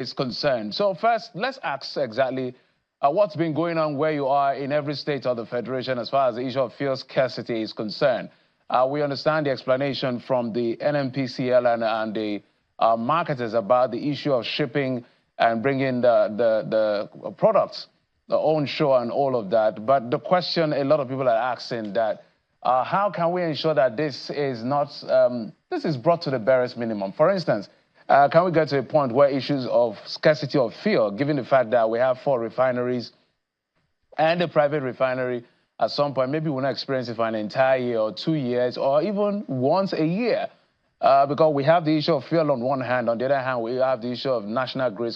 is concerned. So first, let's ask exactly what's been going on where you are in every state of the Federation as far as the issue of fuel scarcity is concerned. We understand the explanation from the NNPCL and the marketers about the issue of shipping and bringing the products onshore and all of that. But the question a lot of people are asking that how can we ensure that this is not, this is brought to the barest minimum? For instance, can we get to a point where issues of scarcity of fuel, given the fact that we have 4 refineries and a private refinery, at some point, maybe we're not experiencing it for an entire year or 2 years or even once a year, because we have the issue of fuel on one hand. On the other hand, we have the issue of national grid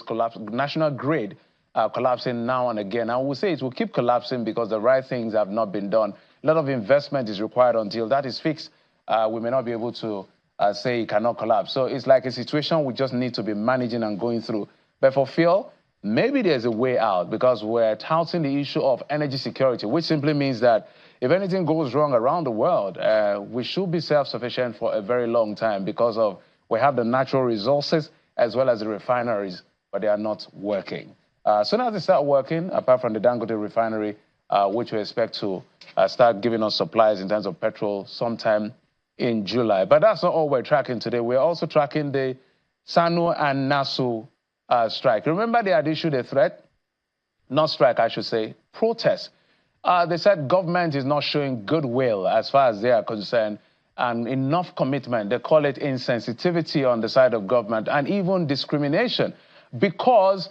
collapsing now and again. And we'll say it will keep collapsing because the right things have not been done. A lot of investment is required until that is fixed. We may not be able to say it cannot collapse. So it's like a situation we just need to be managing and going through. But for fuel, maybe there's a way out because we're touting the issue of energy security, which simply means that if anything goes wrong around the world, we should be self-sufficient for a very long time because of we have the natural resources as well as the refineries, but they are not working. Soon as they start working, apart from the Dangote refinery, which we expect to start giving us supplies in terms of petrol sometime in July. But that's not all we're tracking today. We're also tracking the Sanu and Nasu strike. Remember they had issued a threat? Not strike, I should say, protest. They said government is not showing goodwill as far as they are concerned and enough commitment. They call it insensitivity on the side of government and even discrimination because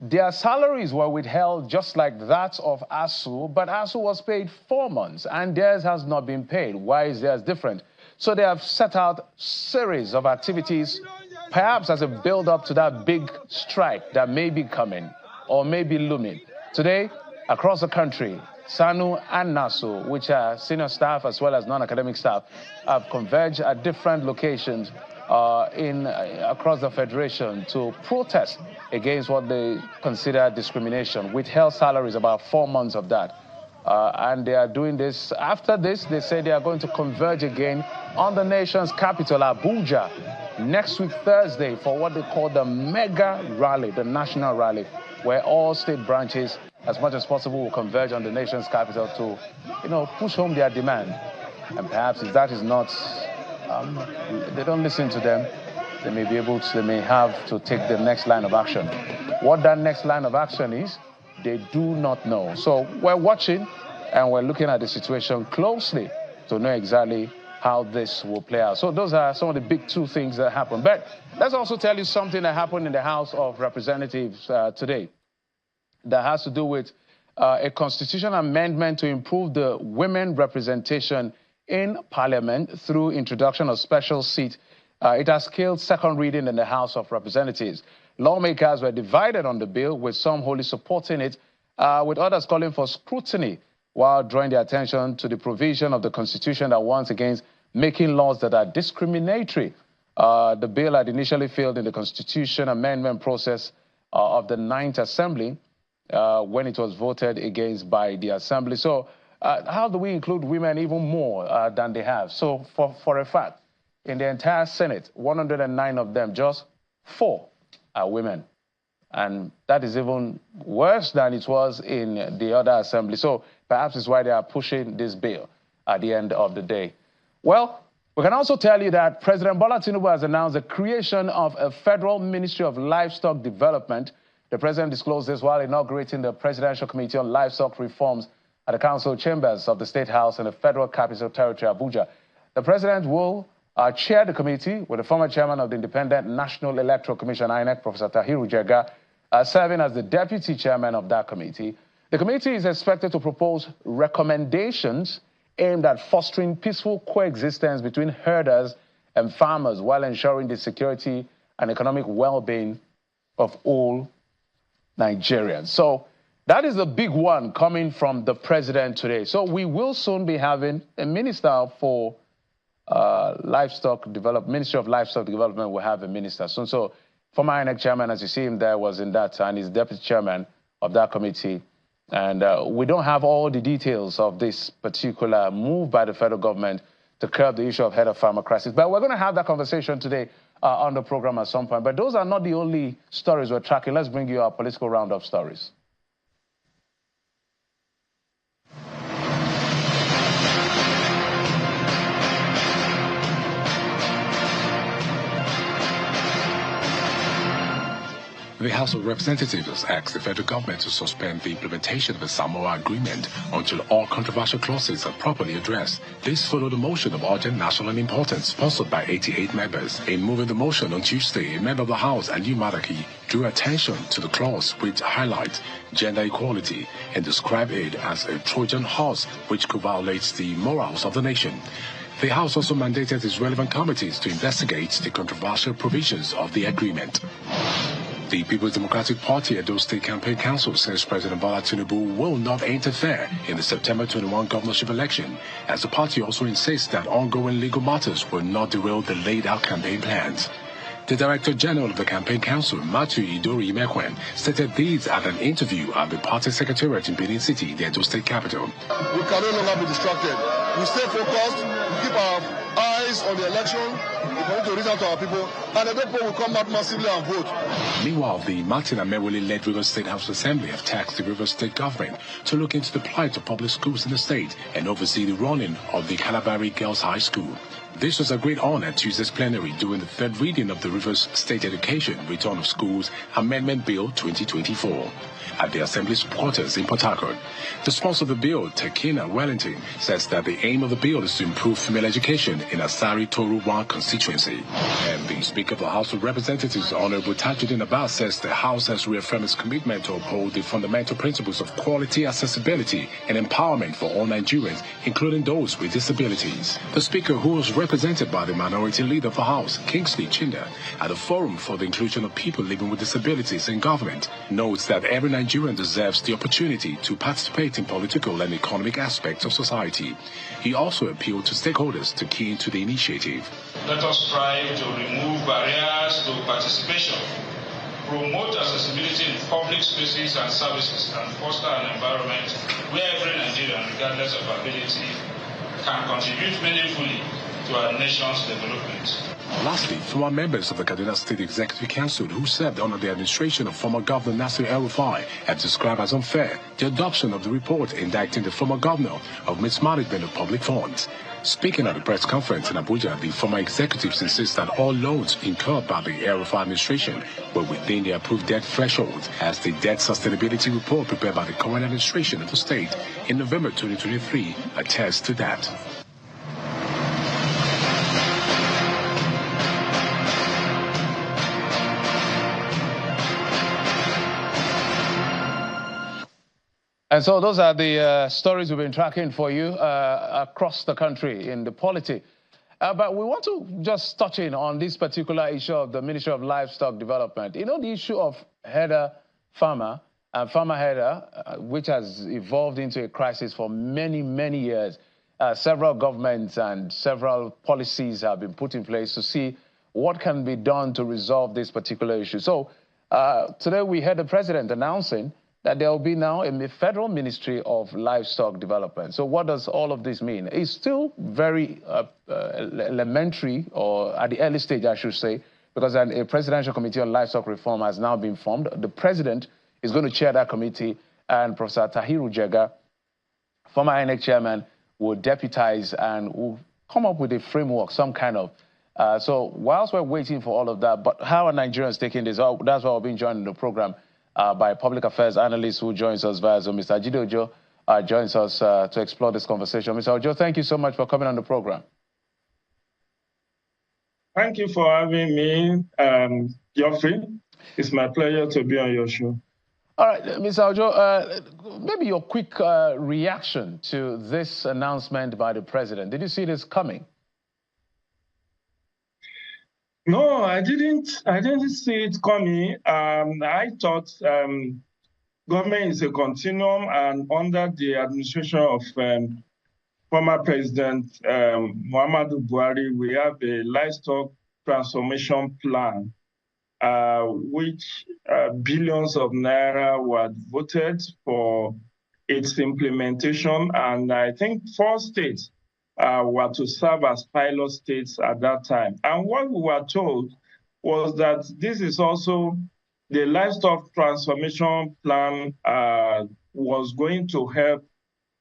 their salaries were withheld just like that of ASU, but ASU was paid 4 months and theirs has not been paid. Why is theirs different? So they have set out series of activities, perhaps as a build-up to that big strike that may be coming or may be looming. Today, across the country, SANU and NASU, which are senior staff as well as non-academic staff, have converged at different locations across the Federation to protest against what they consider discrimination. Withheld salaries, about 4 months of that. And they are doing this. After this, they say they are going to converge again on the nation's capital, Abuja, next week, Thursday, for what they call the mega rally, the national rally, where all state branches, as much as possible, will converge on the nation's capital to, push home their demand. And perhaps if that is not, they don't listen to them, they may have to take the next line of action. What that next line of action is, they do not know. So we're watching and we're looking at the situation closely to know exactly how this will play out. So those are some of the big 2 things that happened. But let's also tell you something that happened in the House of Representatives today that has to do with a constitutional amendment to improve the women representation in Parliament through introduction of special seat. It has scaled 2nd reading in the House of Representatives. Lawmakers were divided on the bill, with some wholly supporting it, with others calling for scrutiny, while drawing their attention to the provision of the Constitution that warns against making laws that are discriminatory. The bill had initially failed in the Constitution amendment process of the 9th Assembly when it was voted against by the Assembly. So how do we include women even more than they have? So for a fact, in the entire Senate, 109 of them, just 4 are women. And that is even worse than it was in the other assembly. So perhaps it's why they are pushing this bill at the end of the day. Well, we can also tell you that President Bola Tinubu has announced the creation of a federal Ministry of Livestock Development. The president disclosed this while inaugurating the Presidential Committee on Livestock Reforms at the council chambers of the State House in the Federal Capital Territory, Abuja. The president will chair the committee with the former chairman of the Independent National Electoral Commission, INEC, Professor Tahiru Jega, serving as the deputy chairman of that committee. The committee is expected to propose recommendations aimed at fostering peaceful coexistence between herders and farmers while ensuring the security and economic well-being of all Nigerians. So that is the big one coming from the president today. So we will soon be having a minister for livestock development. Ministry of Livestock Development will have a minister soon. So former INEC chairman, as you see him there, was in that, and he's deputy chairman of that committee. And we don't have all the details of this particular move by the federal government to curb the issue of head of farmer crisis. But we're going to have that conversation today on the program at some point. But those are not the only stories we're tracking. Let's bring you our political roundup stories. The House of Representatives asked the federal government to suspend the implementation of the Samoa Agreement until all controversial clauses are properly addressed. This followed a motion of urgent national importance sponsored by 88 members. In moving the motion on Tuesday, a member of the House, Anu Madaki, drew attention to the clause which highlights gender equality and described it as a Trojan horse which could violate the morals of the nation. The House also mandated its relevant committees to investigate the controversial provisions of the agreement. The People's Democratic Party Edo State Campaign Council says President Bola Tinubu will not interfere in the September 21 governorship election, as the party also insists that ongoing legal matters will not derail the laid-out campaign plans. The Director General of the Campaign Council, Matthew Idori Imekwen, stated these at an interview at the party secretariat in Benin City, the Edo State capital. We can no longer be distracted. We stay focused, we keep our eyes on the election, we continue to reach out to our people, and the people will come out massively and vote. Meanwhile, the Martin Amewole-led Rivers State House Assembly have tasked the Rivers State government to look into the plight of public schools in the state and oversee the running of the Calabari Girls High School. This was agreed on at Tuesday's plenary during the third reading of the Rivers State Education Return of Schools Amendment Bill 2024. At the Assembly's quarters in Port Harcourt, the sponsor of the bill, Tekina Wellington, says that the aim of the bill is to improve female education in Asari Toruwa constituency. And the Speaker of the House of Representatives, Honorable Tajuddin Abbas, says the House has reaffirmed its commitment to uphold the fundamental principles of quality, accessibility, and empowerment for all Nigerians, including those with disabilities. The Speaker, who was represented by the Minority Leader of the House, Kingsley Chinda, at a forum for the inclusion of people living with disabilities in government, notes that every Nigerian deserves the opportunity to participate in political and economic aspects of society. He also appealed to stakeholders to key into the initiative. Let us strive to remove barriers to participation, promote accessibility in public spaces and services, and foster an environment where every Nigerian, regardless of ability, can contribute meaningfully to our nation's development. Lastly, former members of the Kaduna State Executive Council who served under the administration of former Governor Nasir El-Rufai have described as unfair the adoption of the report indicting the former governor of mismanagement of public funds. Speaking at a press conference in Abuja, the former executives insist that all loans incurred by the El-Rufai administration were within the approved debt threshold, as the debt sustainability report prepared by the current administration of the state in November 2023 attests to that. And so those are the stories we've been tracking for you across the country in the polity. But we want to just touch in on this particular issue of the Ministry of Livestock Development. You know, the issue of header farmer and farmer header, which has evolved into a crisis for many, many years. Several governments and several policies have been put in place to see what can be done to resolve this particular issue. So today we heard the president announcing that there will be now a federal Ministry of Livestock Development. So what does all of this mean? It's still very elementary, or at the early stage, I should say, because a Presidential Committee on Livestock Reform has now been formed. The president is going to chair that committee, and Professor Tahiru Jega, former INEC chairman, will deputize and will come up with a framework, some kind of. So whilst we're waiting for all of that, but how are Nigerians taking this? That's why we've been joining the program by public affairs analyst who joins us via Zoom. Mr. Jide Ojo joins us to explore this conversation. Mr. Ojo, thank you so much for coming on the program. Thank you for having me, Geoffrey. It's my pleasure to be on your show. All right, Mr. Ojo, maybe your quick reaction to this announcement by the president. Did you see this coming? No, I didn't see it coming. I thought government is a continuum, and under the administration of former President Muhammadu Buhari, we have a livestock transformation plan, which billions of naira were voted for its implementation, and I think 4 states were to serve as pilot states at that time. And what we were told was that this is also the livestock transformation plan was going to help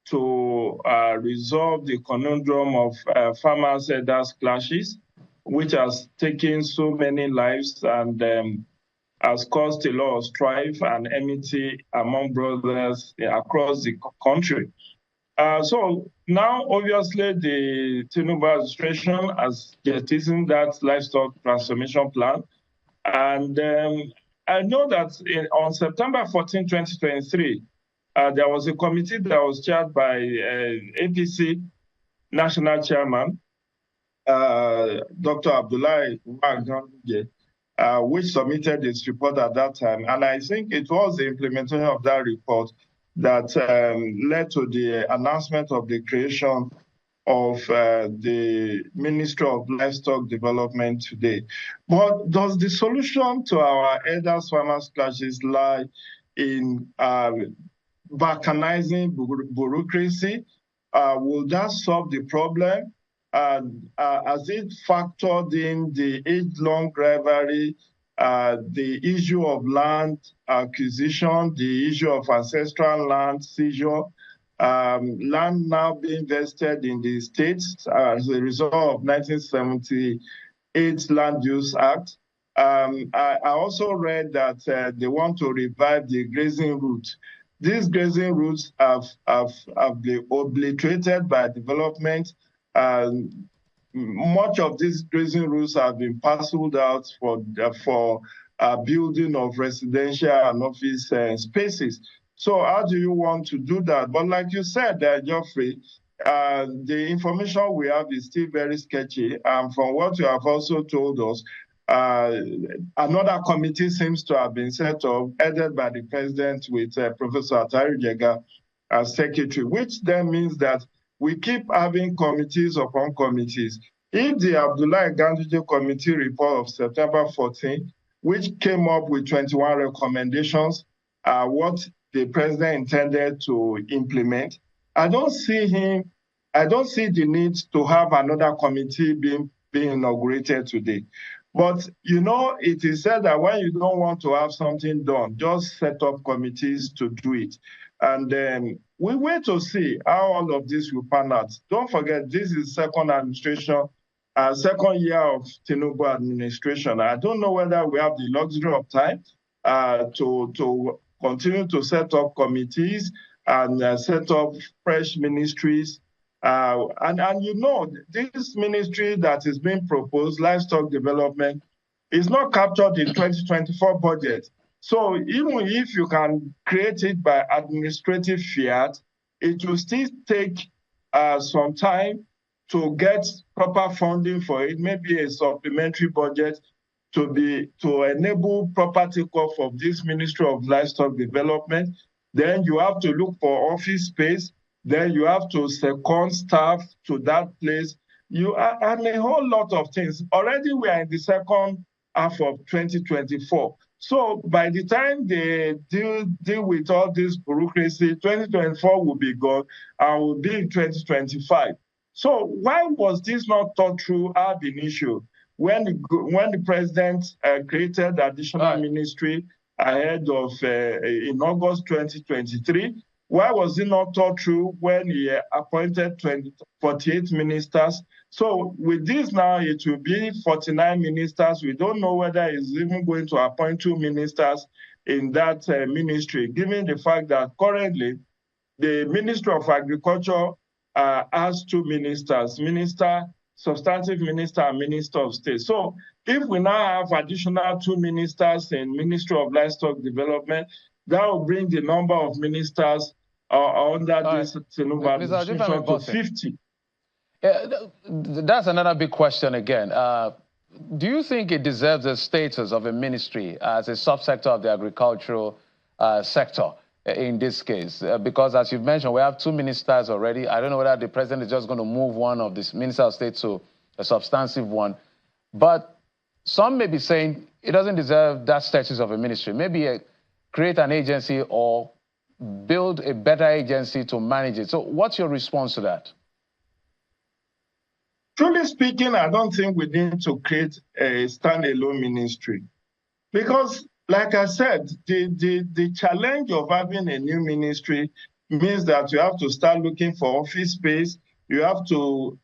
to resolve the conundrum of farmers-herders clashes, which has taken so many lives and has caused a lot of strife and enmity among brothers across the country. So now, obviously, the Tinubu administration has jettisoned that livestock transformation plan. And I know that on September 14, 2023, there was a committee that was chaired by APC National Chairman, Dr. Abdullahi Waganduje, which submitted its report at that time. And I think it was the implementation of that report that led to the announcement of the creation of the Ministry of Livestock Development today. But does the solution to our herders farmers clashes lie in balkanizing bureaucracy? Will that solve the problem? Has it factored in the age-long rivalry, the issue of land acquisition, the issue of ancestral land seizure, land now being vested in the states as a result of 1978 Land Use Act? I also read that they want to revive the grazing route. These grazing routes have been obliterated by development. Much of these grazing routes have been parceled out for building of residential and office spaces. So how do you want to do that? But like you said, Geoffrey, the information we have is still very sketchy. And from what you have also told us, another committee seems to have been set up, headed by the president with Professor Atari Jega as secretary, which then means that we keep having committees upon committees. If the Abdullahi Ganduje committee report of September 14, which came up with 21 recommendations, what the president intended to implement, I don't see the need to have another committee being inaugurated today. But, you know, it is said that when you don't want to have something done, just set up committees to do it. And then we wait to see how all of this will pan out. Don't forget, this is second administration, second year of Tinubu administration. I don't know whether we have the luxury of time to continue to set up committees and set up fresh ministries. And you know, this ministry that is being proposed, livestock development, is not captured in 2024 budget. So even if you can create it by administrative fiat, it will still take some time to get proper funding for it, maybe a supplementary budget to enable proper takeoff of this Ministry of Livestock Development. Then you have to look for office space. Then you have to second staff to that place. And a whole lot of things. Already we are in the second half of 2024. So by the time they deal with all this bureaucracy, 2024 will be gone and will be in 2025. So why was this not thought through ab initio when the president created the additional ministry ahead of in August 2023? Why was it not thought through when he appointed 48 ministers? So with this now, it will be 49 ministers. We don't know whether he's even going to appoint 2 ministers in that ministry, given the fact that currently the Ministry of Agriculture has 2 ministers, substantive minister and minister of state. So if we now have additional 2 ministers in Ministry of Livestock Development, that will bring the number of ministers under this Tinubu administration to 50. Yeah, that's another big question again. Do you think it deserves the status of a ministry as a subsector of the agricultural sector in this case? Because as you've mentioned, we have 2 ministers already. I don't know whether the president is just going to move one of these minister of state to a substantive one. But some may be saying it doesn't deserve that status of a ministry. Maybe create an agency or build a better agency to manage it. So what's your response to that? Truly speaking, I don't think we need to create a standalone ministry. Because, like I said, the challenge of having a new ministry means that you have to start looking for office space. You have to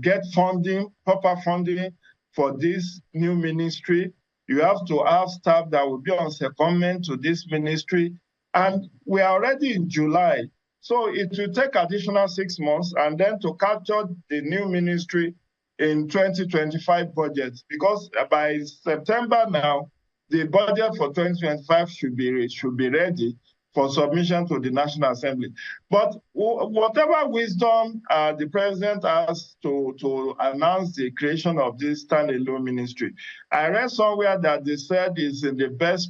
get funding, proper funding for this new ministry. You have to have staff that will be on secondment to this ministry. And we are already in July. So it will take additional 6 months and then to capture the new ministry in 2025 budget. Because by September now, the budget for 2025 should be ready for submission to the National Assembly. But whatever wisdom the president has to announce the creation of this standalone ministry, I read somewhere that they said is in the best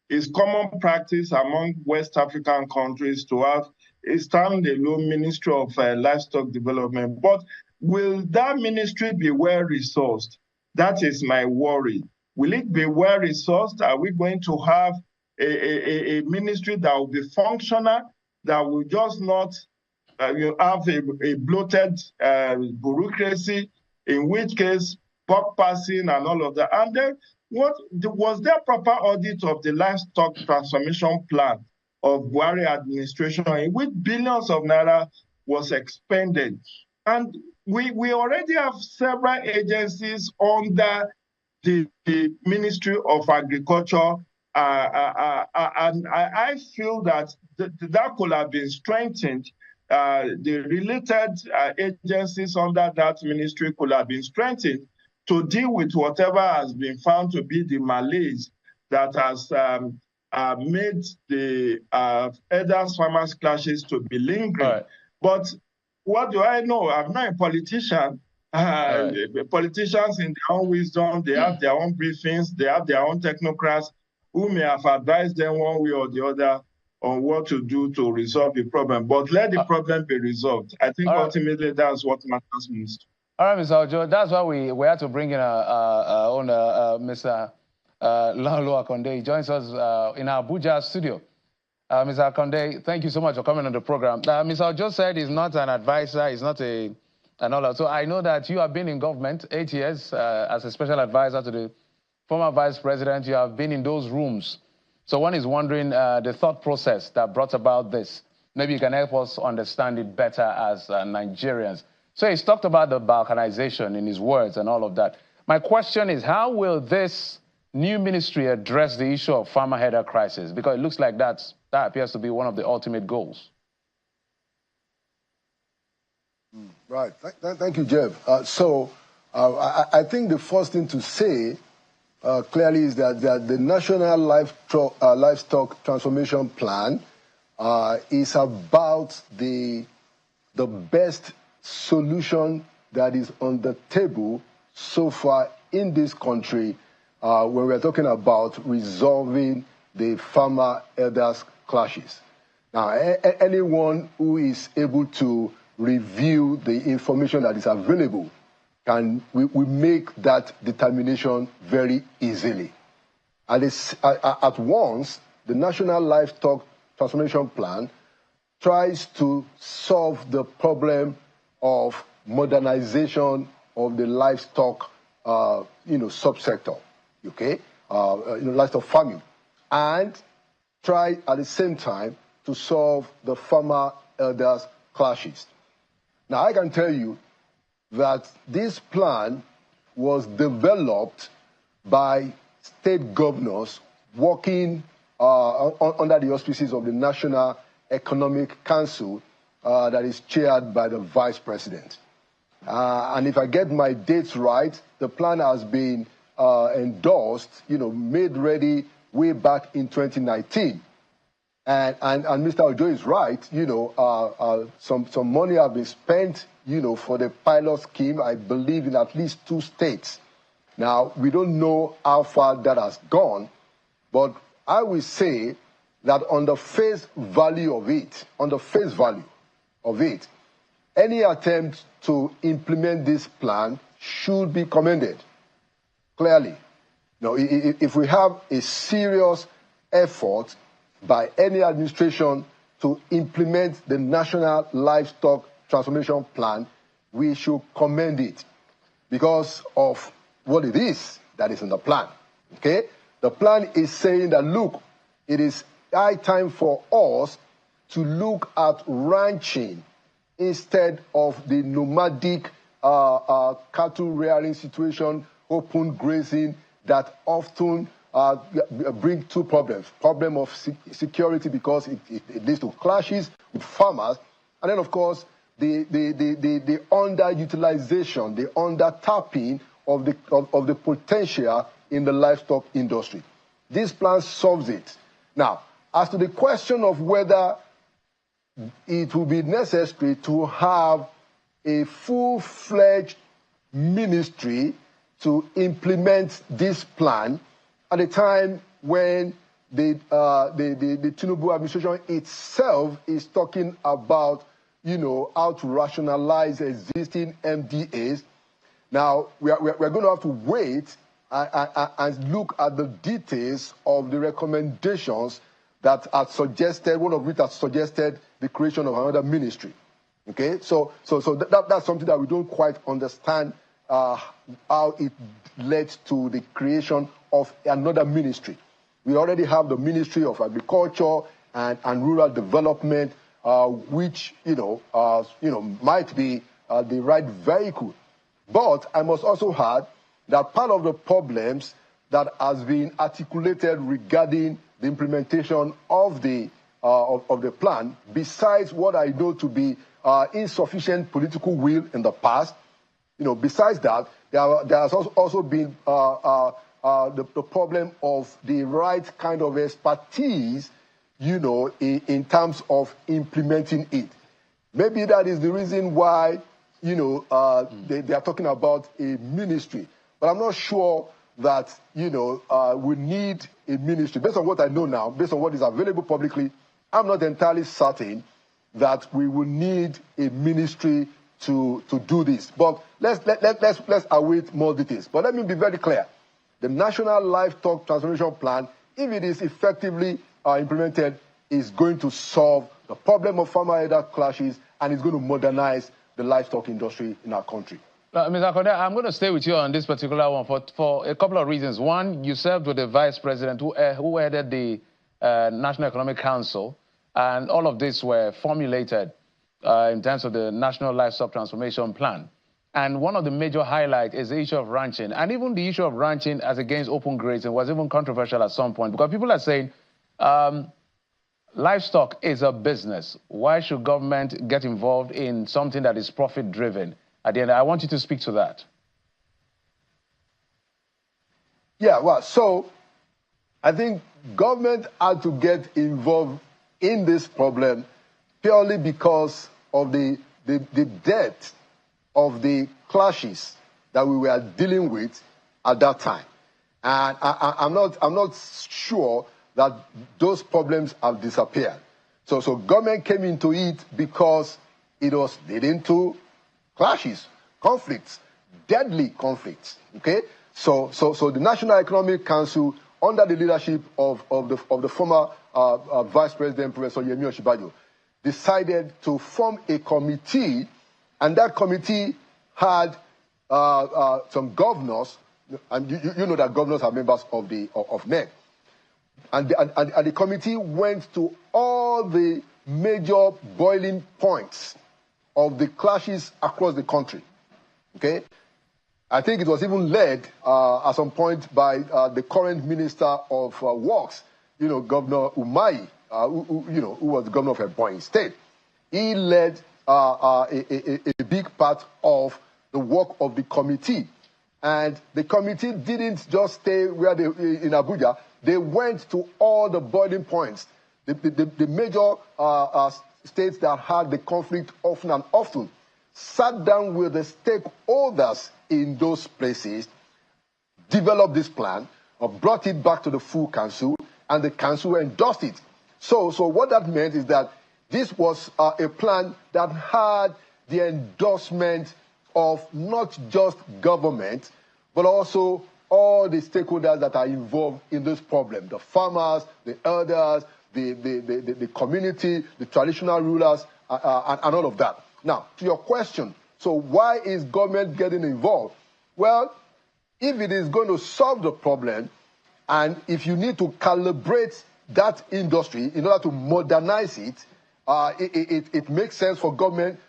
is common practice among West African countries to have a standalone ministry of livestock development. But will that ministry be well resourced? That is my worry. Will it be well resourced? Are we going to have a ministry that will be functional, that will just not have a bloated bureaucracy, in which case buck passing and all of that? And then was there proper audit of the livestock transformation plan of Buhari administration, in which billions of naira was expended? And we already have several agencies under the Ministry of Agriculture, and I feel that that could have been strengthened. The related agencies under that ministry could have been strengthened to deal with whatever has been found to be the malaise that has made the elders-farmers clashes to be lingering. Right. But what do I know? I'm not a politician. Politicians, in their own wisdom, they have their own briefings, they have their own technocrats who may have advised them one way or the other on what to do to resolve the problem. But let the problem be resolved. I think ultimately that's what matters most. All right, Mr. Ojo, that's why we had to bring in Mr. Lalo Akonde. He joins us in our Abuja studio. Mr. Akonde, thank you so much for coming on the program. Mr. Ojo said he's not an advisor, he's not and all that. So I know that you have been in government 8 years as a special advisor to the former vice president. You have been in those rooms. So one is wondering the thought process that brought about this. Maybe you can help us understand it better as Nigerians. So he's talked about the balkanization in his words and all of that. My question is, how will this new ministry address the issue of farmer header crisis? Because it looks like that appears to be one of the ultimate goals. Right. Thank you, Jeff. I think the first thing to say clearly is that the National Livestock Transformation Plan is about the best solution that is on the table so far in this country when we're talking about resolving the farmer-elders clashes. Now, anyone who is able to review the information that is available we make that determination very easily. At once, the National Livestock Transformation Plan tries to solve the problem of modernization of the livestock, subsector, okay, livestock farming, and try at the same time to solve the farmer-elders clashes. Now, I can tell you that this plan was developed by state governors working under the auspices of the National Economic Council that is chaired by the Vice President. And if I get my dates right, the plan has been endorsed, made ready way back in 2019. And Mr. Ojo is right, some money have been spent, for the pilot scheme, I believe in at least 2 states. Now, we don't know how far that has gone, but I will say that on the face value of it, any attempt to implement this plan should be commended, clearly. Now, if we have a serious effort by any administration to implement the National Livestock Transformation Plan, we should commend it because of what it is that is in the plan, okay? The plan is saying that, look, it is high time for us to look at ranching instead of the nomadic cattle rearing situation, open grazing that often bring two problems. Problem of security because it leads to clashes with farmers, and then of course the underutilization, the under-tapping of the potential in the livestock industry. This plan solves it. Now, as to the question of whether it will be necessary to have a full-fledged ministry to implement this plan at a time when the Tinubu administration itself is talking about, you know, how to rationalize existing MDAs. Now, we're going to have to wait and look at the details of the recommendations that are suggested, one of which has suggested the creation of another ministry. Okay, so that's something that we don't quite understand how it led to the creation of another ministry. We already have the Ministry of Agriculture and Rural Development, which might be the right vehicle. But I must also add that part of the problems that has been articulated regarding the implementation of the plan, besides what I know to be insufficient political will in the past, besides that, there has also been the problem of the right kind of expertise, in terms of implementing it. Maybe that is the reason why, they are talking about a ministry. But I'm not sure that, we need a ministry. Based on what I know now, based on what is available publicly, I'm not entirely certain that we will need a ministry to do this. But let's await more details. But let me be very clear. The National Livestock Transformation Plan, if it is effectively implemented, is going to solve the problem of farmer-elder clashes and is going to modernize the livestock industry in our country. Mr. Akode, I'm going to stay with you on this particular one for a couple of reasons. One, you served with the vice president who headed the National Economic Council, and all of this were formulated in terms of the National Livestock Transformation Plan. And one of the major highlights is the issue of ranching. And even the issue of ranching as against open grazing was even controversial at some point, because people are saying livestock is a business. Why should government get involved in something that is profit-driven? At the end, I want you to speak to that. Yeah, well, so I think government had to get involved in this problem purely because of the depth of the clashes that we were dealing with at that time. And I'm not sure that those problems have disappeared. So government came into it because it was leading to clashes, conflicts, deadly conflicts. Okay, so the National Economic Council, under the leadership of the former Vice President Professor Yemi Osinbajo, decided to form a committee, and that committee had some governors, and you know that governors are members of NEC, and the committee went to all the major boiling points of the clashes across the country. Okay, I think it was even led at some point by the current Minister of Works, Governor Umahi, who was the governor of Ebonyi State. He led a big part of the work of the committee, and the committee didn't just stay where they in Abuja. They went to all the boiling points, the major states that had the conflict often and often, sat down with the stakeholders in those places, developed this plan, brought it back to the full council, and the council endorsed it. So what that meant is that this was a plan that had the endorsement of not just government, but also all the stakeholders that are involved in this problem: the farmers, the elders, the community, the traditional rulers, and all of that. Now, to your question, So why is government getting involved? Well, if it is going to solve the problem, and if you need to calibrate that industry in order to modernize it, it makes sense for government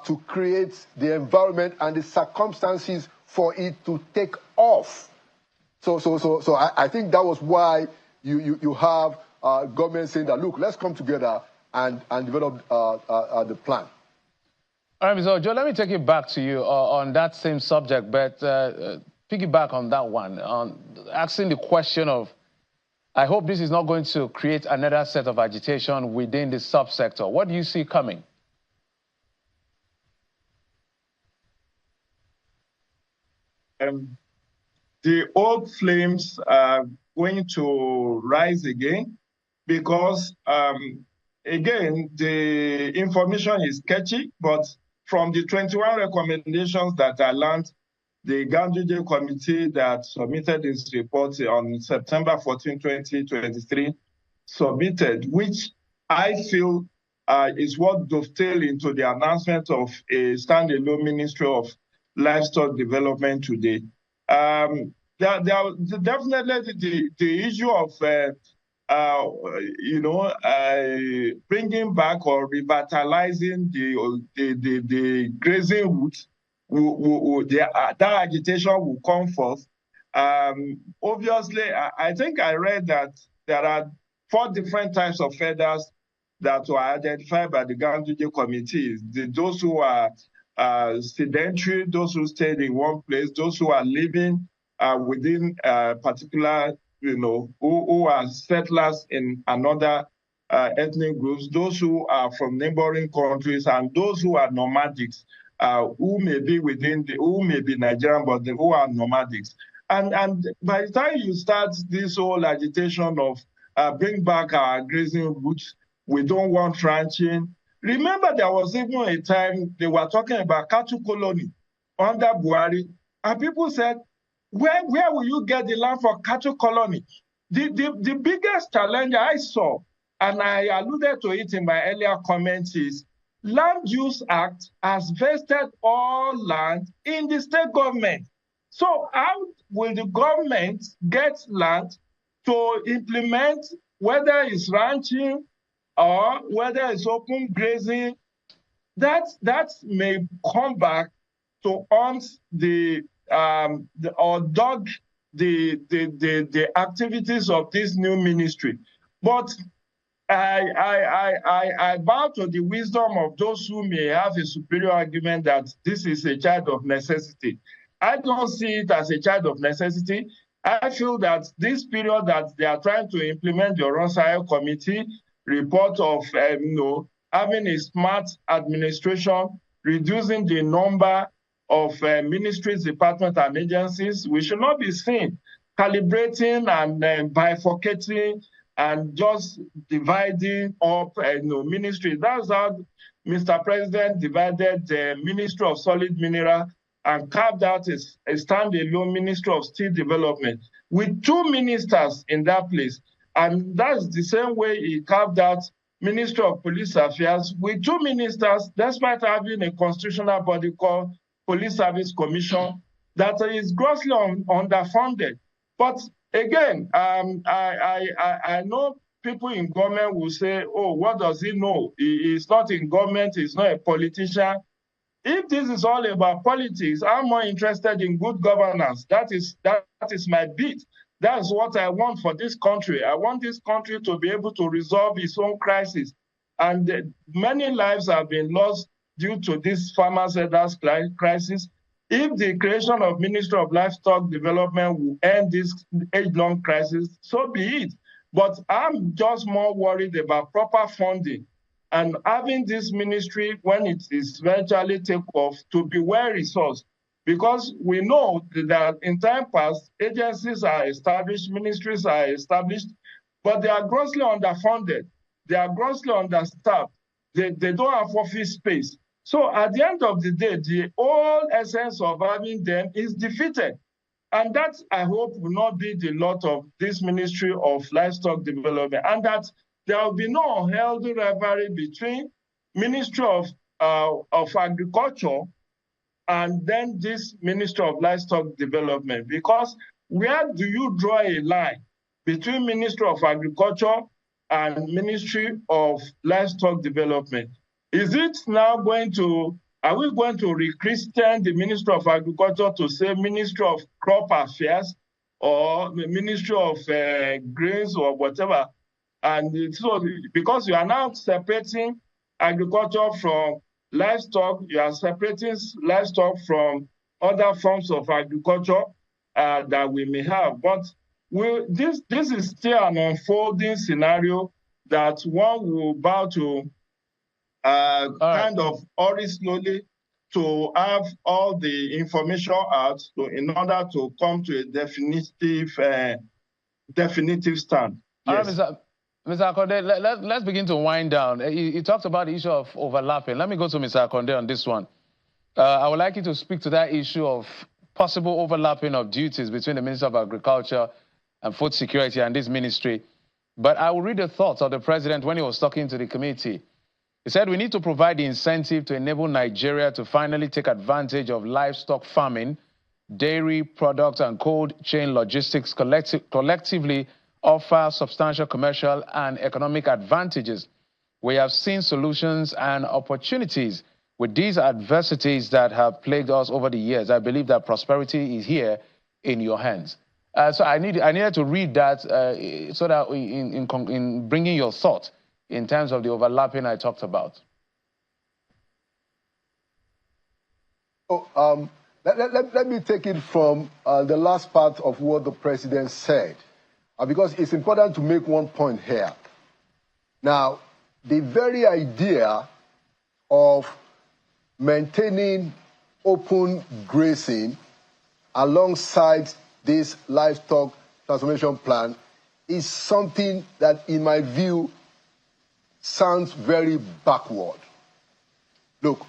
to create the environment and the circumstances for it to take off. So I think that was why you have government saying that, look, let's come together and develop the plan. All right, Mr. Ojo, let me take it back to you on that same subject, but piggyback on that one, on asking the question of, I hope this is not going to create another set of agitation within the subsector. What do you see coming? The old flames are going to rise again because, again, the information is sketchy, but from the 21 recommendations that I learned, the Ganduje committee that submitted its report on September 14, 2023, submitted, which I feel is what dovetails into the announcement of a standalone Ministry of Livestock Development today. Definitely the issue of bringing back or revitalizing the grazing route, that agitation will come forth. Obviously, I think I read that there are 4 different types of feeders that were identified by the Ganduje committee. Those who are sedentary, those who stayed in one place, those who are living within particular, who are settlers in another ethnic groups, those who are from neighboring countries, and those who are nomadics, who may be Nigerian, but who are nomadics. And by the time you start this whole agitation of bring back our grazing routes, we don't want ranching. Remember, there was even a time they were talking about cattle colony under Buhari, and people said, where will you get the land for cattle colony? The biggest challenge I saw, and I alluded to it in my earlier comments, is Land Use Act has vested all land in the state government. So how will the government get land to implement, whether it's ranching or whether it's open grazing? That may come back to haunt or dog the activities of this new ministry. But I bow to the wisdom of those who may have a superior argument that this is a child of necessity. I don't see it as a child of necessity. I feel that this period that they are trying to implement the Oronsayo Committee report of having a smart administration, reducing the number of ministries, departments, and agencies, we should not be seen calibrating and bifurcating and just dividing up ministries. That's how Mr. President divided the Ministry of Solid Mineral and carved out a standalone Ministry of Steel Development with 2 ministers in that place. And that's the same way he carved out Ministry of Police Affairs with 2 ministers, despite having a constitutional body called Police Service Commission that is grossly underfunded. But again, I know people in government will say, oh, what does he know? He's not in government, he's not a politician. If this is all about politics, I'm more interested in good governance. That is my beat. That's what I want for this country. I want this country to be able to resolve its own crisis. And many lives have been lost due to this farmers' herders crisis. If the creation of Ministry of Livestock Development will end this age-long crisis, so be it. But I'm just more worried about proper funding and having this ministry, when it is eventually take off, to be well-resourced. Because we know that in time past, agencies are established, ministries are established, but they are grossly underfunded. They are grossly understaffed. They don't have office space. So at the end of the day, the whole essence of having them is defeated. And that, I hope, will not be the lot of this Ministry of Livestock Development, and that there will be no unhealthy rivalry between Ministry of Agriculture and then this Ministry of Livestock Development? Because where do you draw a line between Ministry of Agriculture and Ministry of Livestock Development? Is it now going to, are we going to re-Christian the Ministry of Agriculture to say Ministry of Crop Affairs or the Ministry of Grains or whatever? And so, because you are now separating agriculture from livestock, you are separating livestock from other forms of agriculture that we may have. But this is still an unfolding scenario that one will bow to kind of hurry slowly to have all the information out in order to come to a definitive stand. Yes. All right, Mr. Akonde, let's begin to wind down. You talked about the issue of overlapping. Let me go to Mr. Akonde on this one. I would like you to speak to that issue of possible overlapping of duties between the Minister of Agriculture and Food Security and this ministry. But I will read the thoughts of the president when he was talking to the committee. He said, we need to provide the incentive to enable Nigeria to finally take advantage of livestock farming, dairy products, and cold chain logistics collectively offer substantial commercial and economic advantages. We have seen solutions and opportunities with these adversities that have plagued us over the years. I believe that prosperity is here in your hands. So I needed to read that so that in bringing your thought in terms of the overlapping I talked about. Let me take it from the last part of what the president said, because it's important to make one point here. Now, the very idea of maintaining open grazing alongside this livestock transformation plan is something that, in my view, sounds very backward. Look,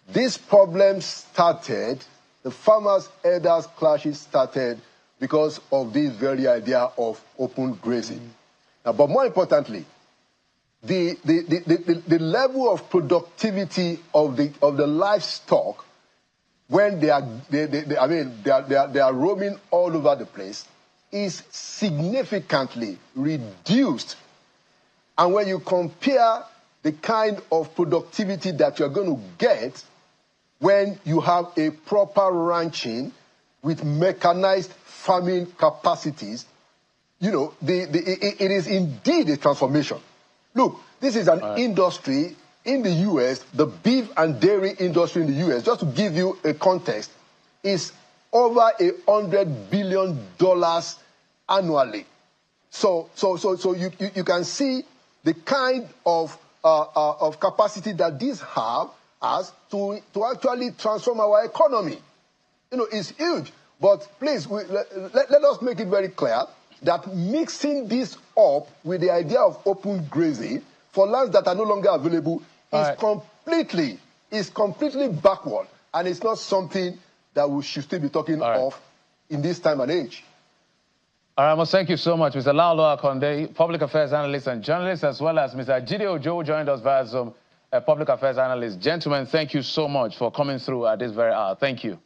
this problem started, the farmers-herders clashes started because of this very idea of open grazing. Now, but more importantly, the level of productivity of the livestock when they are roaming all over the place is significantly reduced. And when you compare the kind of productivity that you're going to get when you have a proper ranching with mechanized farming capacities, you know, it is indeed a transformation. Look, this is an industry in the U.S., the beef and dairy industry in the U.S., just to give you a context, is over $100 billion annually. So you can see the kind of capacity that these have as to actually transform our economy. You know, it's huge. But please, let us make it very clear that mixing this up with the idea of open grazing for lands that are no longer available is completely backward, and it's not something that we should still be talking of in this time and age. All right, well, thank you so much, Mr. Laolo Akonde, public affairs analyst and journalist, as well as Mr. Jide Ojo joined us via Zoom, a public affairs analyst. Gentlemen, thank you so much for coming through at this very hour. Thank you.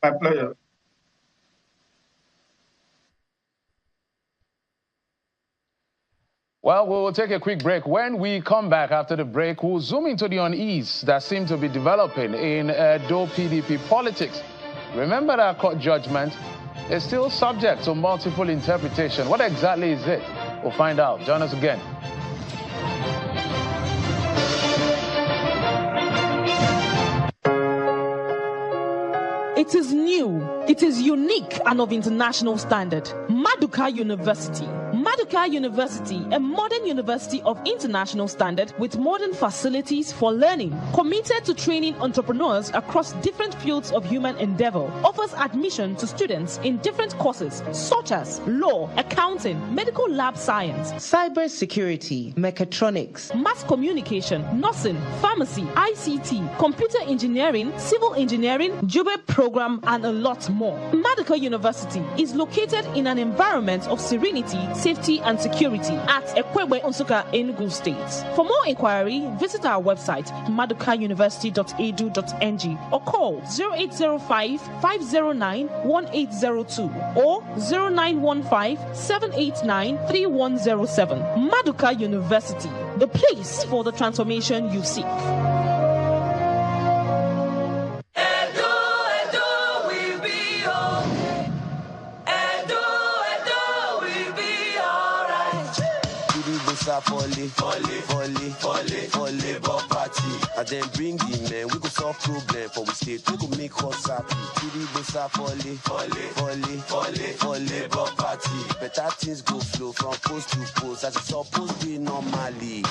My pleasure. Well, we will take a quick break. When we come back after the break, we'll zoom into the unease that seems to be developing in Edo PDP politics. Remember that court judgment is still subject to multiple interpretation. What exactly is it? We'll find out. Join us again. It is new, it is unique and of international standard. Maduka University. Maduka University, a modern university of international standard with modern facilities for learning, committed to training entrepreneurs across different fields of human endeavor, offers admission to students in different courses such as law, accounting, medical lab science, cybersecurity, mechatronics, mass communication, nursing, pharmacy, ICT, computer engineering, civil engineering, JUBE program, and a lot more. Maduka University is located in an environment of serenity, safety, safety and security at Ekwebe Nsukka, Enugu State. For more inquiry, visit our website madukauniversity.edu.ng or call 0805-509-1802 or 0915-789-3107. Maduka University, the place for the transformation you seek. Labor party. And then bring the men, we go solve problem for we state, we go make us happy. For Labor party. Better things go flow from post to post as it's supposed to be normally.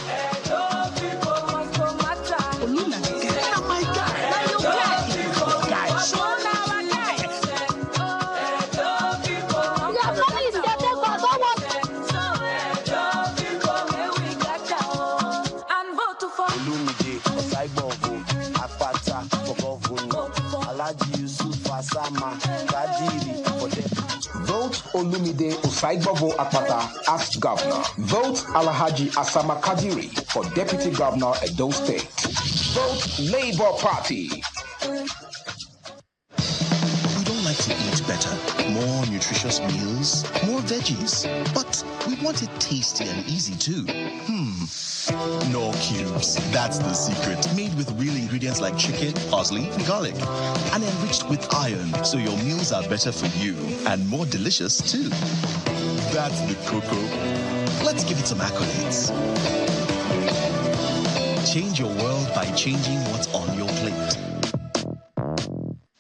Vote Olumide Usaigbavo Akpata as governor. Vote Alhaji Asama Kadiri for deputy governor Edo State. Vote Labour Party. We don't like to eat better, more nutritious meals, more veggies, but we want it tasty and easy too. No cubes. That's the secret. Made with real ingredients like chicken, parsley, and garlic. And enriched with iron, so your meals are better for you and more delicious too. That's the cocoa. Let's give it some accolades. Change your world by changing what's on your plate.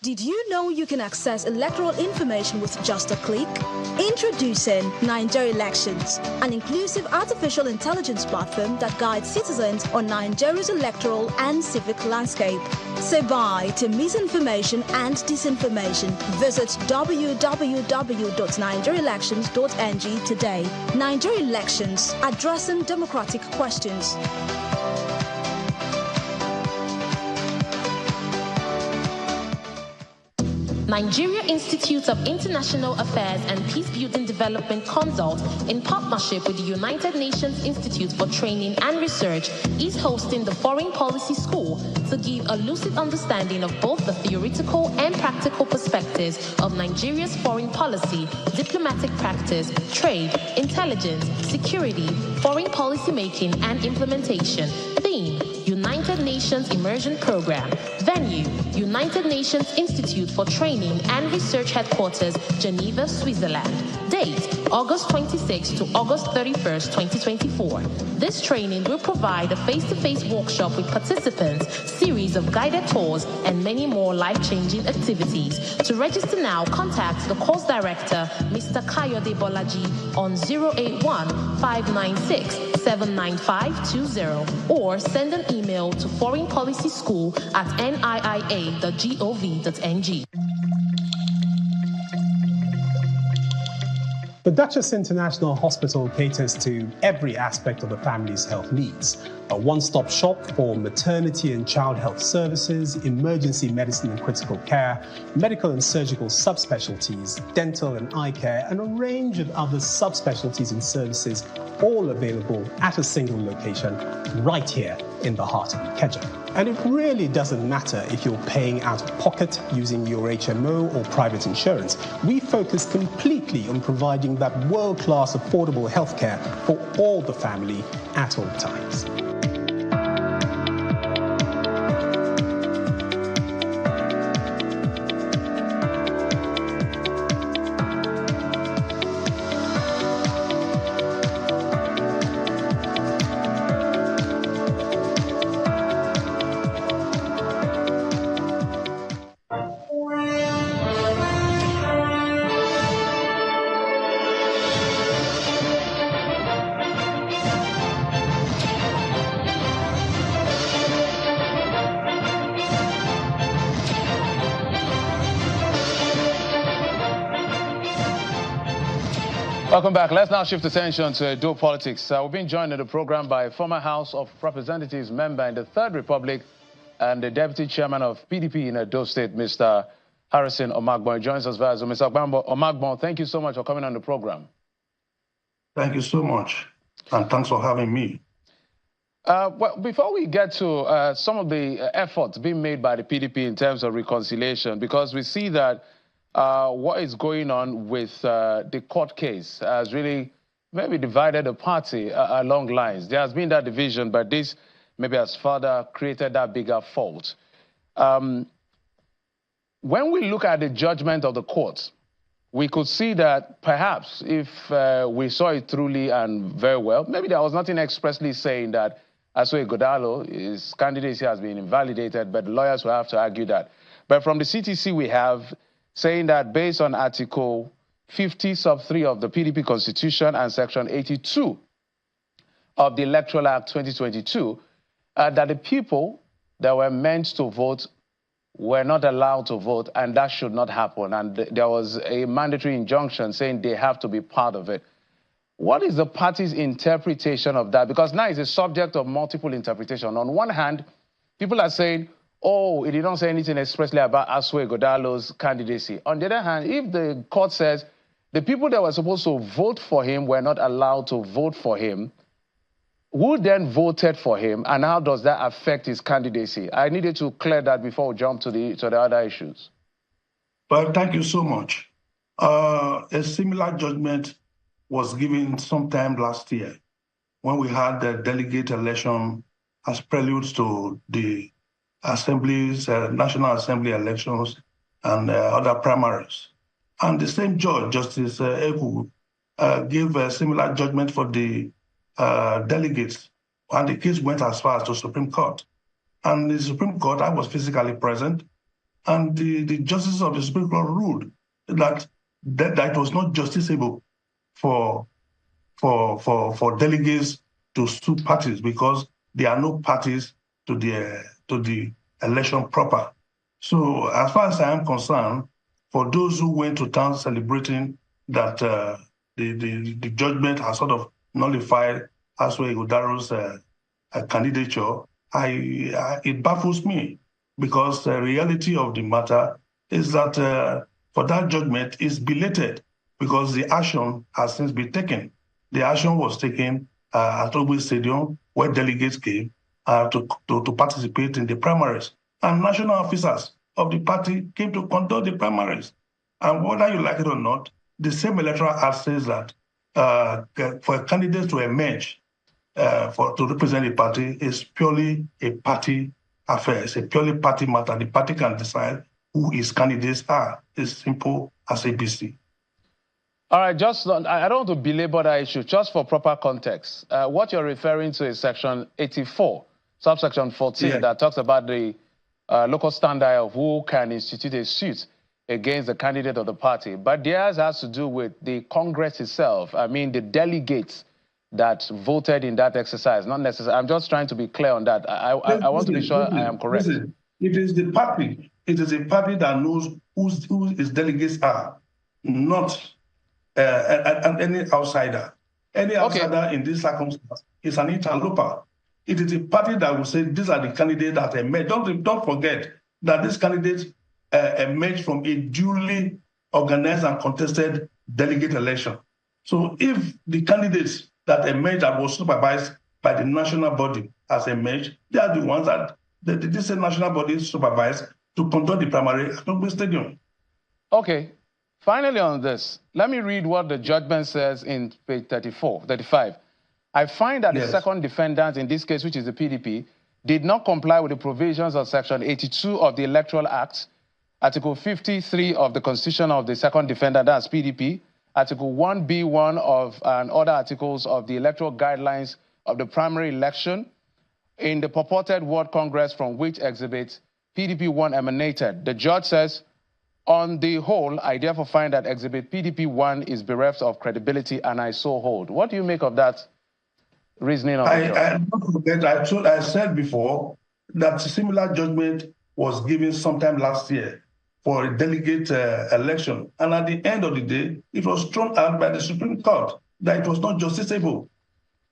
Did you know you can access electoral information with just a click? Introducing Nigeria Elections, an inclusive artificial intelligence platform that guides citizens on Nigeria's electoral and civic landscape. Say bye to misinformation and disinformation. Visit www.nigeriaelections.ng today. Nigeria Elections, addressing democratic questions. Nigeria Institute of International Affairs and Peacebuilding Development Consult, in partnership with the United Nations Institute for Training and Research, is hosting the Foreign Policy School to give a lucid understanding of both the theoretical and practical perspectives of Nigeria's foreign policy, diplomatic practice, trade, intelligence, security, foreign policy making and implementation. Theme: United Nations Immersion Program. Venue: United Nations Institute for Training and Research Headquarters, Geneva, Switzerland. Date: August 26 to August 31st, 2024. This training will provide a face-to-face workshop with participants, series of guided tours, and many more life-changing activities. To register now, contact the course director, Mr. Kayode Bolaji, on 081-596-79520, or send an email to foreignpolicyschool@niia.gov.ng. The Duchess International Hospital caters to every aspect of the family's health needs. A one-stop shop for maternity and child health services, emergency medicine and critical care, medical and surgical subspecialties, dental and eye care, and a range of other subspecialties and services, all available at a single location right here in the heart of Ikeja. And it really doesn't matter if you're paying out of pocket using your HMO or private insurance. We focus completely on providing that world-class affordable healthcare for all the family at all times. Welcome back. Let's now shift attention to Edo politics. We've been joined in the program by former House of Representatives member in the Third Republic and the Deputy Chairman of PDP in Edo State, Mr. Harrison Omagbon. He joins us via Zoom. Mr. Omagbon, thank you so much for coming on the program. Thank you so much, and thanks for having me. Well, before we get to some of the efforts being made by the PDP in terms of reconciliation, because we see that what is going on with the court case has really maybe divided the party along lines. There has been that division, but this maybe has further created that bigger fault. When we look at the judgment of the court, we could see that perhaps if we saw it truly and very well, maybe there was nothing expressly saying that Asue Godalo, his candidacy has been invalidated, but lawyers will have to argue that. But from the CTC, we have saying that based on Article 50, sub 3 of the PDP Constitution and Section 82 of the Electoral Act 2022, that the people that were meant to vote were not allowed to vote, and that should not happen. And there was a mandatory injunction saying they have to be part of it. What is the party's interpretation of that? Because now it's a subject of multiple interpretation. On one hand, people are saying, oh, it did not say anything expressly about Asue Godalo's candidacy. On the other hand, if the court says the people that were supposed to vote for him were not allowed to vote for him, who then voted for him, and how does that affect his candidacy? I needed to clear that before we jump to the other issues. Well, thank you so much. A similar judgment was given sometime last year when we had the delegate election as preludes to the assemblies, National Assembly elections, and other primaries. And the same judge, Justice Eku, gave a similar judgment for the delegates, and the case went as far as the Supreme Court. And the Supreme Court, I was physically present, and the justices of the Supreme Court ruled that it was not justiciable for delegates to sue parties because there are no parties to the election proper. So as far as I am concerned, for those who went to town celebrating that the judgment has sort of nullified Asue Godalo's candidature, it baffles me, because the reality of the matter is that for that judgment is belated, because the action has since been taken. The action was taken at Ogbe Stadium, where delegates came to participate in the primaries. And national officers of the party came to conduct the primaries. And whether you like it or not, the same electoral act says that for candidates to emerge to represent the party is purely a party affair. It's a purely party matter. The party can decide who its candidates are. It's simple as ABC. All right, I don't want to belabor that issue, just for proper context. What you're referring to is Section 84, subsection 14, that talks about the local standard of who can institute a suit against the candidate of the party. But theirs has to do with the Congress itself. I mean, the delegates that voted in that exercise, not necessarily. I'm just trying to be clear on that. I want to be sure I am correct. Listen, it is the party. It is a party that knows who its delegates are, not any outsider. Any outsider in this circumstance is an interloper. It is a party that will say these are the candidates that emerged. Don't forget that these candidates emerged from a duly organized and contested delegate election. So if the candidates that emerged that was supervised by the national body has emerged, they are the ones that this national body supervised to conduct the primary at Ogbe Stadium. Okay. Finally on this, let me read what the judgment says in page 35. I find that the second defendant in this case, which is the PDP, did not comply with the provisions of Section 82 of the Electoral Act, Article 53 of the Constitution of the second defendant, that's PDP, Article 1B1 of and other articles of the Electoral Guidelines of the primary election, in the purported World Congress from which exhibit PDP-1 emanated. The judge says, on the whole, I therefore find that exhibit PDP-1 is bereft of credibility, and I so hold. What do you make of that reasoning of the judge? Don't forget, I said before that similar judgment was given sometime last year for a delegate election. And at the end of the day, it was thrown out by the Supreme Court that it was not justiciable.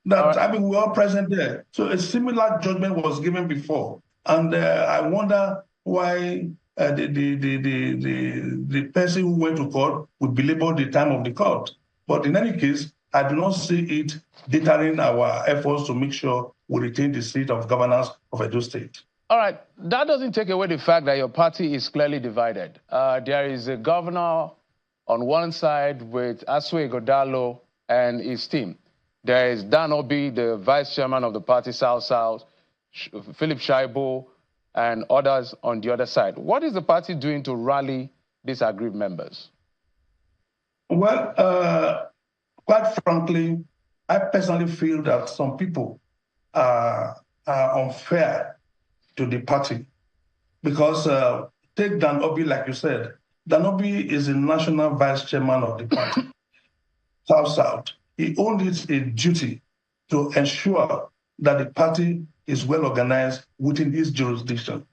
I mean, we were all present there. So a similar judgment was given before. And I wonder why the person who went to court would belabor the time of the court. But in any case, I do not see it deterring our efforts to make sure we retain the seat of governance of Edo State. All right, that doesn't take away the fact that your party is clearly divided. There is a governor on one side with Asue Godalo and his team. There is Dan Obi, the vice chairman of the party South-South, Philip Shaibu, and others on the other side. What is the party doing to rally these aggrieved members? Well, quite frankly, I personally feel that some people are unfair to the party because take Dan Obi, like you said. Dan Obi is the national vice chairman of the party, South-South. He owns it a duty to ensure that the party is well organized within his jurisdiction.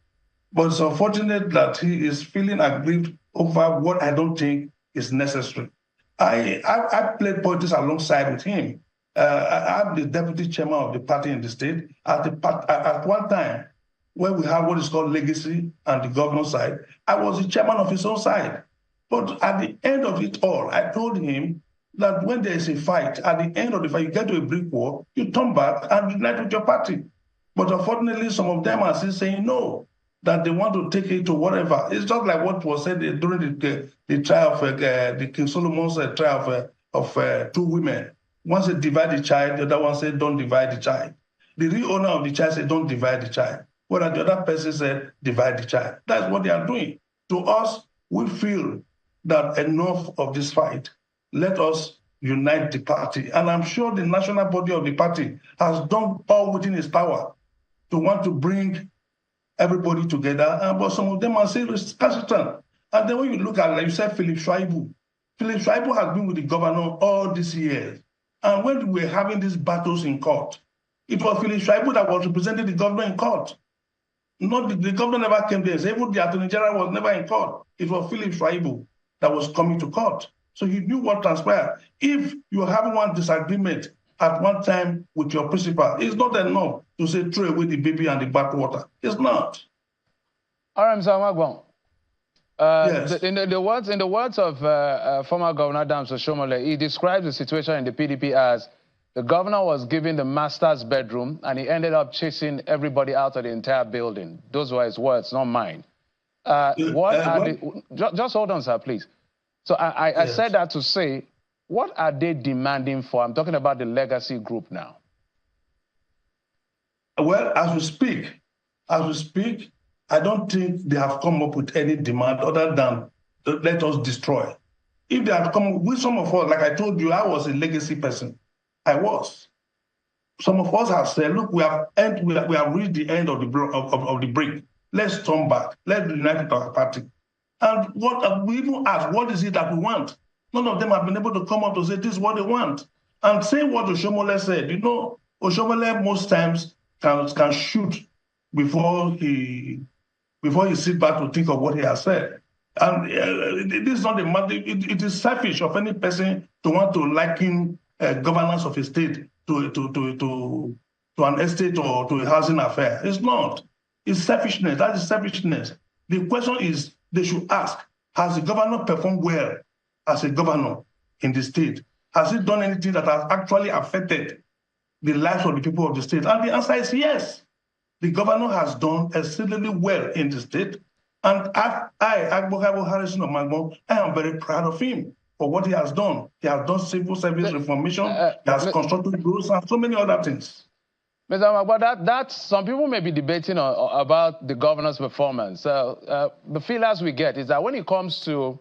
But it's unfortunate that he is feeling aggrieved over what I don't think is necessary. I played politics alongside with him. I'm the deputy chairman of the party in the state. At one time, when we have what is called legacy and the governor's side, I was the chairman of his own side. But at the end of it all, I told him that when there is a fight, at the end of the fight, you get to a brick wall, you turn back and unite with your party. But unfortunately, some of them are still saying no, that they want to take it to whatever. It's just like what was said during the trial of the King Solomon's trial of two women. One said divide the child, the other one said don't divide the child. The real owner of the child said don't divide the child, whereas the other person said divide the child. That's what they are doing. To us, we feel that enough of this fight. Let us unite the party. And I'm sure the national body of the party has done all within its power to want to bring everybody together. But some of them are still recalcitrant. And then when you look at, like you said, Philip Shaibu has been with the governor all these years. And when we were having these battles in court, it was Philip Shaibu that was representing the governor in court. Not the governor never came there. Even the attorney general was never in court. It was Philip Shaibu that was coming to court. So he knew what transpired. If you're having one disagreement at one time with your principal, it's not enough to say throw away the baby and the bathwater. It's not. All right, Mr. Amagbon. Yes. In the words of former Governor Adams Oshiomhole, he describes the situation in the PDP as the governor was given the master's bedroom and he ended up chasing everybody out of the entire building. Those were his words, not mine. Just hold on, sir, please. So I said that to say, what are they demanding for? I'm talking about the legacy group now. Well, as we speak, I don't think they have come up with any demand other than let us destroy. If they have come with some of us, like I told you, I was a legacy person. I was. Some of us have said, look, we have reached the end of the break. Let's turn back. Let's unite with our party. And what we even ask, what is it that we want? None of them have been able to come up to say this is what they want. And say what Oshiomhole said. You know, Oshiomhole most times can shoot before he sits back to think of what he has said. And this is not a matter. It is selfish of any person to want to liken governance of a state to an estate or to a housing affair. It's not. It's selfishness. That is selfishness. The question is, they should ask, has the governor performed well as a governor in the state? Has he done anything that has actually affected the lives of the people of the state? And the answer is yes. The governor has done exceedingly well in the state. And Agbokabo Harrison of Magbon, I am very proud of him for what he has done. He has done civil service reformation, he has constructed roads and so many other things. Mr. Amagbon, that some people may be debating about the governor's performance. The feelers we get is that when it comes to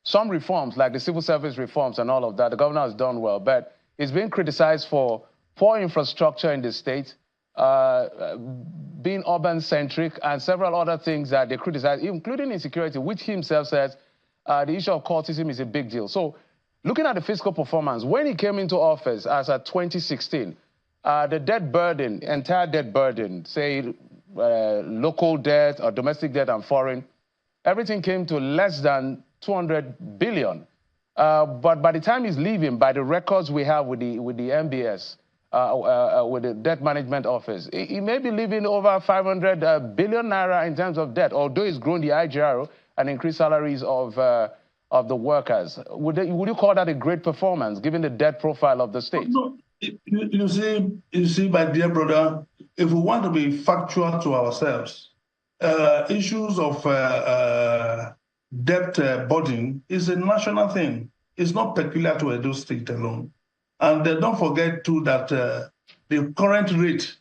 some reforms, like the civil service reforms and all of that, the governor has done well, but he's been criticized for poor infrastructure in the state, being urban-centric, and several other things that they criticize, including insecurity, which he himself says the issue of cultism is a big deal. So looking at the fiscal performance, when he came into office as of 2016, the debt burden, entire debt burden, say local debt or domestic debt and foreign, everything came to less than 200 billion. But by the time he's leaving, by the records we have with the MBS, with the Debt Management Office, he may be leaving over 500 billion naira in terms of debt, although he's grown the IGRO and increased salaries of of the workers. Would you call that a great performance, given the debt profile of the state? No, you see, my dear brother, if we want to be factual to ourselves, issues of debt burden is a national thing. It's not peculiar to Edo State alone. And don't forget, too, that the current rate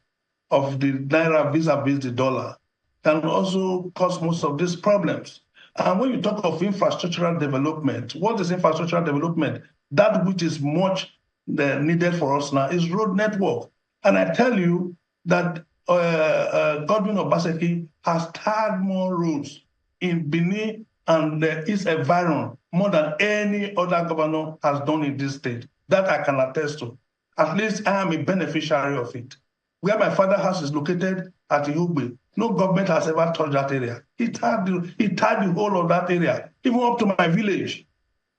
of the naira vis-a-vis the dollar can also cause most of these problems. And when you talk of infrastructural development, what is infrastructural development? That which is much needed for us now is road network. And I tell you that Godwin Obaseki has tarred more roads in Benin and the East Environ more than any other governor has done in this state. That I can attest to. At least I am a beneficiary of it. Where my father's house is located at Ihugbe, no government has ever touched that area. He tarred the whole of that area, even up to my village.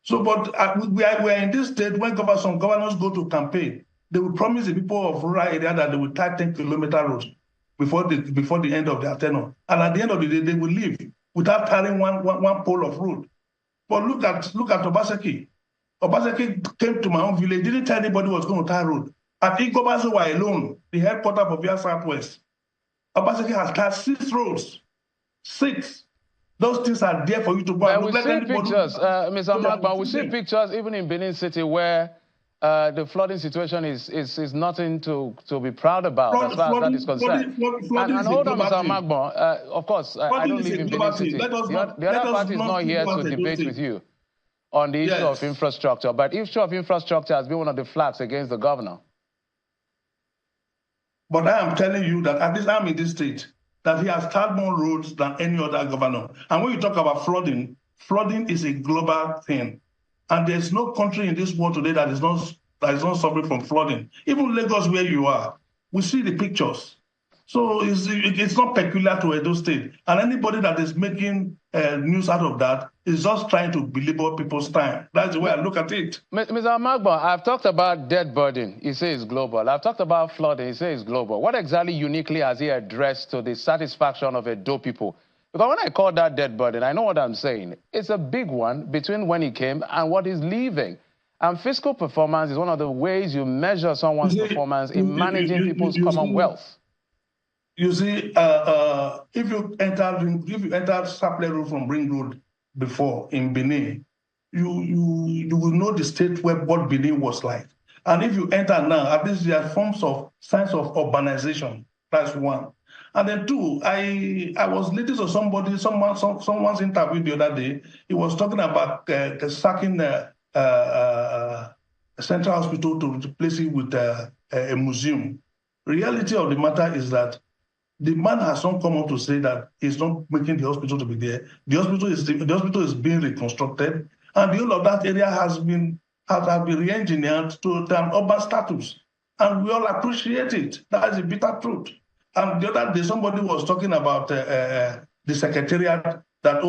So, but we are in this state when some governors go to campaign, they will promise the people of rural area that they will tie 10-kilometer roads before the end of their tenure. And at the end of the day, they will leave without tarring one pole of road. But look at Obaseki. Obaseki came to my own village, didn't tell anybody was going to tie road. At Igobazowa alone, the headquarters of Via Southwest, Obaseki has tied 6 roads. 6. Those things are there for you to go and look. We see pictures, Mr. Magban, we see pictures even in Benin City where the flooding situation is nothing to be proud about as far as that is concerned. And hold on, Mr. Magban, of course, I don't live in Benin City. The other party is not here to debate with you on the issue of infrastructure, but issue of infrastructure has been one of the flags against the governor. But I am telling you that at least I'm in this state, that he has tarred more roads than any other governor. And when you talk about flooding, flooding is a global thing. And there's no country in this world today that is not suffering from flooding. Even Lagos, where you are, we see the pictures. So it's not peculiar to Edo State. And anybody that is making news out of that is just trying to belabor people's time. That's the way I look at it. Mr. Magban, I've talked about debt burden. He says it's global. I've talked about flooding. He says it's global. What exactly uniquely has he addressed to the satisfaction of Edo people? Because when I call that debt burden, I know what I'm saying. It's a big one between when he came and what he's leaving. And fiscal performance is one of the ways you measure someone's performance in managing people's common wealth. You see, if you entered Saple Road from Ring Road before in Benin, you will know the state what Benin was like. And if you enter now, at least there are signs of urbanization. That's one. And then 2, I was listening to someone's interview the other day. He was talking about sacking Central Hospital to replace it with a museum. Reality of the matter is that the man has not come out to say that he's not making the hospital to be there. The hospital is being reconstructed, and the whole of that area has been re-engineered to an urban status, and we all appreciate it. That is the bitter truth. And the other day, somebody was talking about the secretariat that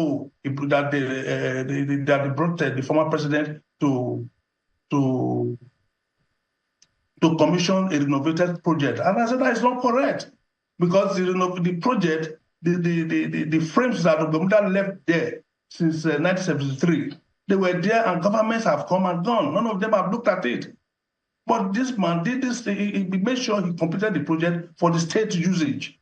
they brought the former president to commission a renovated project, and I said that is not correct. Because the project, the frames that Bermuda left there since 1973, they were there and governments have come and gone. None of them have looked at it. But this man did this, he made sure he completed the project for the state usage.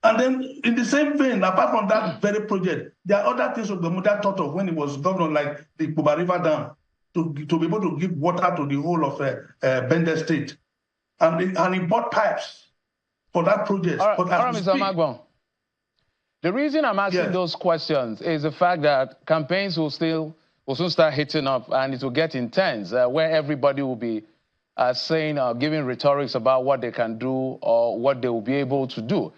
And then in the same vein, apart from that very project, there are other things that Bermuda thought of when he was governor, like the Kuba River Dam, to be able to give water to the whole of Bender State. And he bought pipes for that project. All right, Mr. Magban. The reason I'm asking those questions is the fact that campaigns will soon start hitting up, and it will get intense, where everybody will be saying, giving rhetorics about what they can do or what they will be able to do.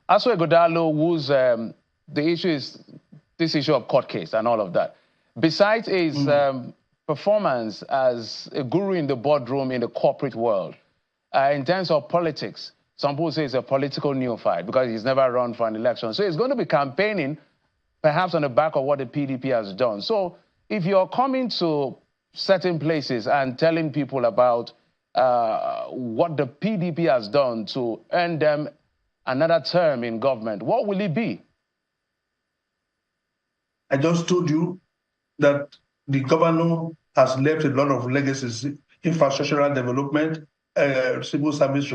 Asue Godalo, whose the issue is this issue of court case and all of that. Besides his performance as a guru in the boardroom in the corporate world, in terms of politics, some people say he's a political neophyte because he's never run for an election. So he's going to be campaigning perhaps on the back of what the PDP has done. So if you're coming to certain places and telling people about what the PDP has done to earn them another term in government, what will it be? I just told you that The governor has left a lot of legacies, infrastructural development, civil service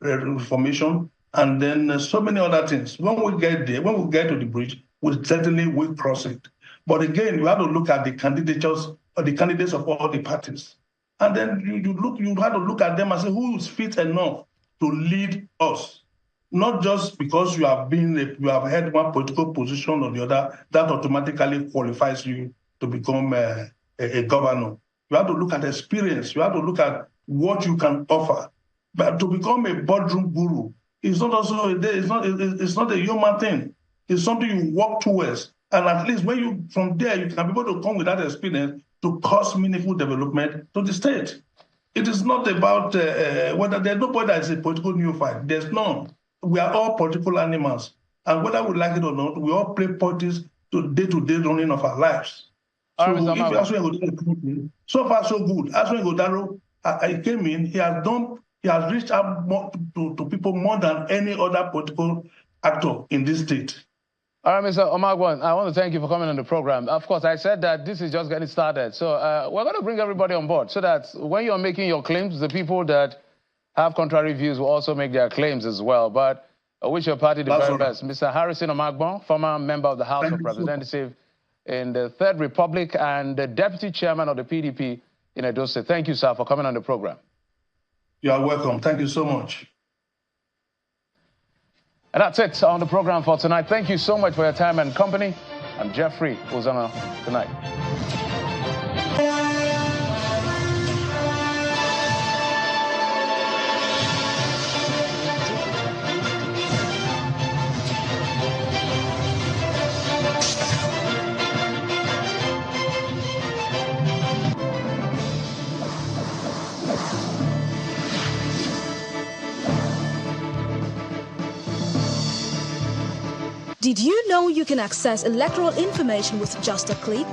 reformation, and then so many other things. When we get there, when we get to the bridge, we certainly will cross it. But again, you have to look at the candidatures or the candidates of all the parties. And then you have to look at them and say, who is fit enough to lead us? Not just because you have held one political position or the other, that automatically qualifies you to become a governor. You have to look at experience. You have to look at what you can offer. But to become a boardroom guru, it's not a human thing. It's something you work towards. And at least from there, you can be able to come with that experience to cause meaningful development to the state. It is not about whether there's nobody that is a political neophyte. There's none. We are all political animals. And whether we like it or not, we all play politics to day-to-day running of our lives. So far so good. Aswin Godaro, I came in, he has reached out to people more than any other political actor in this state. All right, Mr. Omagwan, I want to thank you for coming on the program. Of course, I said that this is just getting started. So we're going to bring everybody on board so that when you're making your claims, the people that have contrary views will also make their claims as well. But I wish your party the very best. Mr. Harrison Omagwan, former member of the House of Representatives in the Third Republic and the Deputy Chairman of the PDP in Edo State. Thank you, sir, for coming on the program. You are welcome. Thank you so much. And that's it on the program for tonight. Thank you so much for your time and company. I'm Jeffrey Ozana tonight. Did you know you can access electoral information with just a click?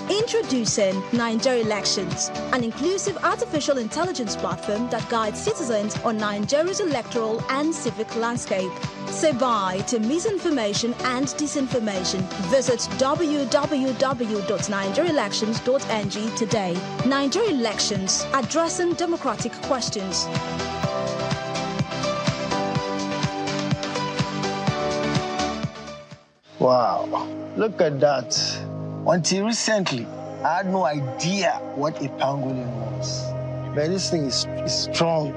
Introducing Nigeria Elections, an inclusive artificial intelligence platform that guides citizens on Nigeria's electoral and civic landscape. Say bye to misinformation and disinformation. Visit www.nigeriaelections.ng today. Nigeria Elections, addressing democratic questions. Wow, look at that. Until recently, I had no idea what a pangolin was. But this thing is strong.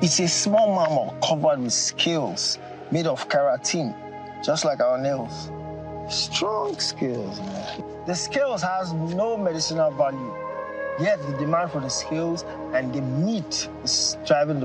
It's a small mammal covered with scales made of keratin, just like our nails. Strong scales, man. The scales has no medicinal value, yet the demand for the scales and the meat is driving the